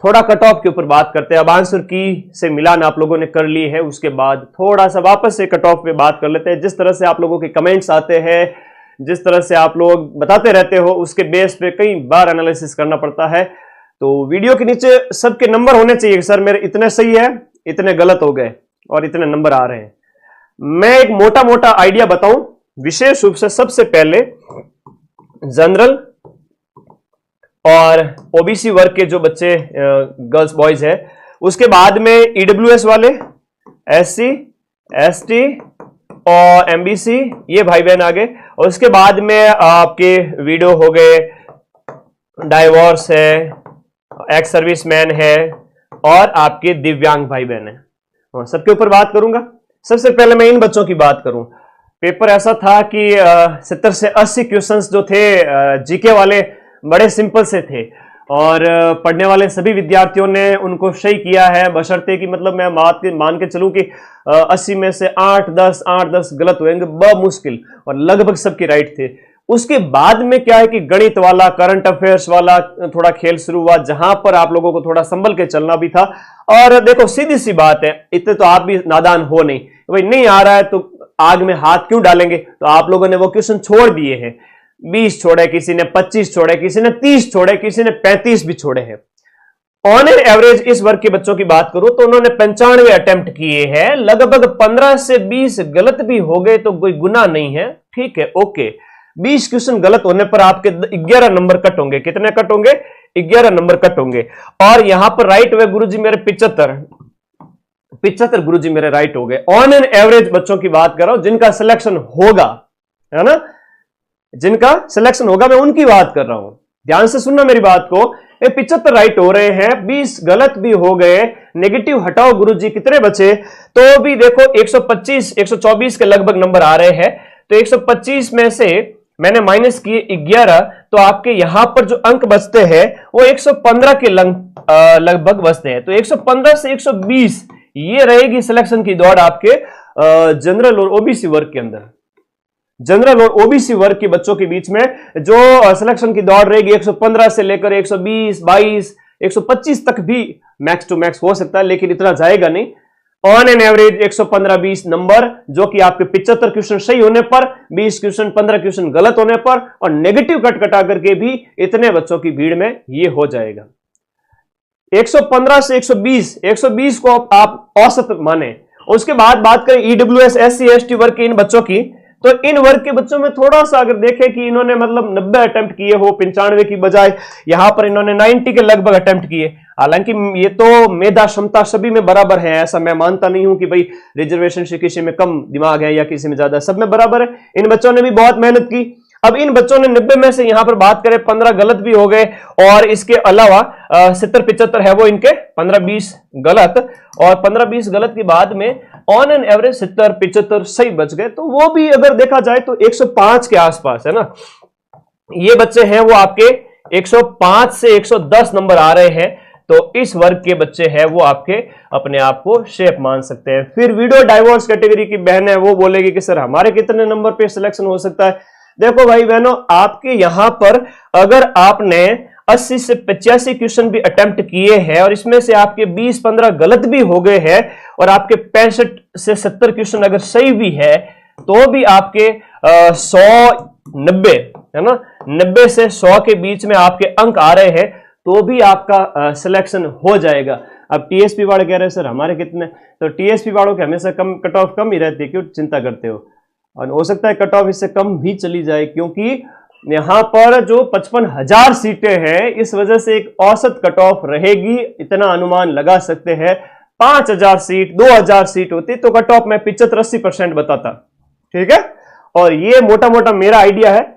थोड़ा cut off के ऊपर बात करते हैं। अब आंसर की से मिलान आप लोगों ने कर ली है, उसके बाद थोड़ा सा वापस से कट ऑफ पे बात कर लेते हैं। जिस तरह से आप लोगों के कमेंट्स आते हैं, जिस तरह से आप लोग बताते रहते हो, उसके बेस पे कई बार एनालिसिस करना पड़ता है। तो वीडियो के नीचे सबके नंबर होने चाहिए, सर मेरे इतने सही है, इतने गलत हो गए और इतने नंबर आ रहे हैं। मैं एक मोटा मोटा आइडिया बताऊं, विशेष रूप से सबसे पहले जनरल और ओबीसी वर्ग के जो बच्चे गर्ल्स बॉयज है, उसके बाद में ईडब्ल्यूएस वाले, एससी, एसटी और एमबीसी, ये भाई बहन आगे। और उसके बाद में आपके वीडियो हो गए, डाइवोर्स है, एक्स सर्विसमैन है और आपके दिव्यांग भाई बहन है, और सबके ऊपर बात करूंगा। सबसे पहले मैं इन बच्चों की बात करूं। पेपर ऐसा था कि 70 से 80 क्वेश्चंस जो थे जीके वाले बड़े सिंपल से थे, और पढ़ने वाले सभी विद्यार्थियों ने उनको सही किया है, बशर्ते कि मतलब मैं मान के चलूं कि 80 में से 8-10 गलत होंगे बमुश्किल, और लगभग सबके राइट थे। उसके बाद में क्या है कि गणित वाला, करंट अफेयर्स वाला थोड़ा खेल शुरू हुआ, जहां पर आप लोगों को थोड़ा संभल के चलना भी था। और देखो सीधी सी बात है, इतने तो आप भी नादान हो नहीं, भाई नहीं आ रहा है तो आग में हाथ क्यों डालेंगे। तो आप लोगों ने वो क्वेश्चन छोड़ दिए हैं, 20 छोड़े, किसी ने 25 छोड़े, किसी ने 30 छोड़े, किसी ने 35 भी छोड़े हैं। ऑन एन एवरेज इस वर्ग के बच्चों की बात करूं तो उन्होंने 95 अटेम्प्ट किए हैं, लगभग 15 से 20 गलत भी हो गए तो कोई गुनाह नहीं है, ठीक है, ओके। 20 क्वेश्चन गलत होने पर आपके 11 नंबर कट होंगे। कितने कट होंगे? 11 नंबर कट होंगे। और यहां पर राइट हुए गुरुजी मेरे 75 गुरुजी मेरे राइट हो गए। ऑन एन एवरेज बच्चों की बात कर रहा हूं जिनका सिलेक्शन होगा, है ना, जिनका सिलेक्शन होगा, मैं उनकी बात कर रहा हूं। ध्यान से सुनना मेरी बात को। 75 राइट हो रहे हैं, 20 गलत भी हो गए, नेगेटिव हटाओ गुरुजी, कितने बचे? तो भी देखो 125 124 के लगभग नंबर आ रहे हैं। तो 125 में से मैंने माइनस किए 11, तो आपके यहां पर जो अंक बचते हैं वो 115 के लगभग बचते हैं। तो 115 से 120 ये रहेगी सिलेक्शन की दौड़ आपके जनरल और ओबीसी वर्ग के अंदर। जनरल और ओबीसी वर्ग के बच्चों के बीच में जो सिलेक्शन की दौड़ रहेगी 115 से लेकर 120, 22, 125 तक भी मैक्स टू मैक्स हो सकता है, लेकिन इतना जाएगा नहीं। ऑन एन एवरेज 115-20 नंबर, जो कि आपके 75 क्वेश्चन सही होने पर, 20 क्वेश्चन 15 क्वेश्चन गलत होने पर और नेगेटिव कट कटा करके भी इतने बच्चों की भीड़ में ये हो जाएगा। 115 से 120 को आप औसत माने। उसके बाद बात करें ईडब्ल्यूएस, एससी, एसटी वर्ग के इन बच्चों की, तो इन वर्ग के बच्चों में थोड़ा सा अगर देखें कि इन्होंने मतलब 90 अटेम्प्ट किए हो 95 की बजाय, यहां पर इन्होंने 90 के लगभग अटेम्प्ट किए। हालांकि ये तो मेधा क्षमता सभी में बराबर है, ऐसा मैं मानता नहीं हूं कि भाई रिजर्वेशन से किसी में कम दिमाग है या किसी में ज्यादा, सब में बराबर है। इन बच्चों ने भी बहुत मेहनत की। अब इन बच्चों ने 90 में से यहां पर बात करें 15 गलत भी हो गए, और इसके अलावा 70-75 है वो इनके 15-20 गलत, और 15-20 गलत के बाद में ऑन एन एवरेज 70-75 सही बच गए। तो वो भी अगर देखा जाए तो 105 के आसपास है ना, ये बच्चे हैं वो आपके 105 से 110 नंबर आ रहे हैं। तो इस वर्ग के बच्चे हैं वो आपके अपने आप को शेप मान सकते हैं। फिर वीडियो डाइवोर्स कैटेगरी की बहन है, वो बोलेगी कि सर हमारे कितने नंबर पे सिलेक्शन हो सकता है। देखो भाई बहनों, आपके यहां पर अगर आपने 80 से 85 क्वेश्चन भी अटेम्प्ट किए हैं और इसमें से आपके 20-15 गलत भी हो गए हैं, और आपके 65 से 70 क्वेश्चन अगर सही भी है, तो भी आपके 100-90 है ना, 90 से 100 के बीच में आपके अंक आ रहे हैं, तो भी आपका सिलेक्शन हो जाएगा। अब टीएसपी वाले कह रहे हैं सर हमारे कितने, तो टीएसपी वालों के हमेशा कम कट ऑफ कम ही रहती है, क्यों चिंता करते हो? और हो सकता है कट ऑफ इससे कम भी चली जाए, क्योंकि यहां पर जो 55,000 सीटें हैं, इस वजह से एक औसत कट ऑफ रहेगी, इतना अनुमान लगा सकते हैं। 5,000 सीट 2,000 सीट होती तो कट ऑफ मैं 75-80% बताता, ठीक है। और ये मोटा मोटा मेरा आइडिया है,